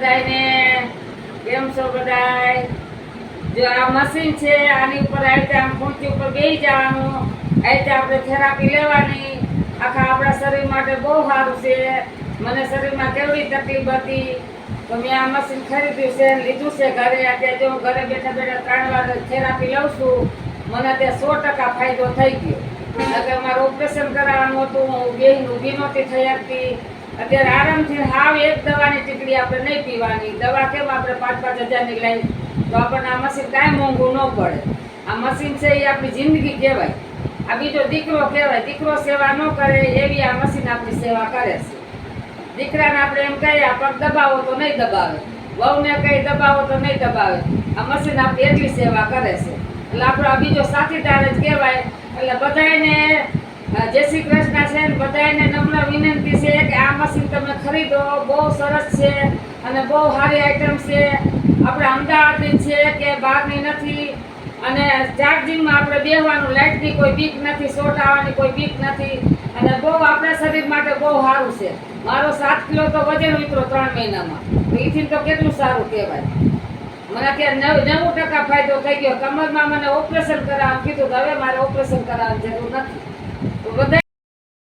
બધાને. કેમ છો બધાય? જો આ મશીન છે, આની ઉપર આ રીતે આમ ખૂંચી ઉપર બેસી જવાનું, આ રીતે આપણે થેરાપી લેવાની. આખા આપણા શરીર માટે બહુ સારું છે. મને શરીરમાં કેવડી તકલીફ હતી તો મેં આ મશીન ખરીદ્યું છે, લીધું છે ઘરે. અત્યારે જો ઘરે બેઠા બેઠા 3 વાર થેરાપી લઉં છું, મને ત્યાં 100% ફાયદો થઈ ગયો. એટલે મારું ઓપરેશન કરાવવાનું હતું, હું બેહીને ઊભી નહોતી થઈ શકતી. અત્યારે આરામથી હાવ એક દવાની ટીકડી આપણે નહીં પીવાની. દવા કેમ આપણે 5-5 હજારની લઈ, તો આપણને આ મશીન કાંઈ મોંઘું ન પડે. આ મશીન છે એ આપણી જિંદગી કહેવાય. આ બીજો દીકરો કહેવાય. દીકરો સેવા ન કરે એવી આ મશીન આપણી સેવા કરે છે. દીકરાને આપણે એમ કહીએ આ પગ દબાવો તો નહીં દબાવે, વહુને કઈ દબાવો તો નહીં દબાવે. આ મશીન આપણી એટલી સેવા કરે છે. એટલે આપણો આ બીજો સાથીદાર જ કહેવાય. એટલે બધાને જય શ્રી કૃષ્ણ છે. બધાને નમ્ર વિનંતી છે કે આ મશીન તમે ખરીદો. બહુ સરસ છે અને બહુ સારી આઈટમ છે. આપણે અમદાવાદની છે કે બહારની નથી. અને ચાર્જિંગમાં આપણે બેસવાનું, લાઇટની કોઈ બીક નથી, શોર્ટ આવવાની કોઈ બીક નથી. અને બહુ આપણા શરીર માટે બહુ સારું છે. મારો 7 કિલો તો વજન ઉતરો 3 મહિનામાં. તો એથી તો કેટલું સારું કહેવાય. મને અત્યારે 90% ફાયદો થઈ ગયો. કમરમાં મને ઓપરેશન કરાવવાનું કીધું, હવે મારે ઓપરેશન કરાવવાની જરૂર નથી. તો બધા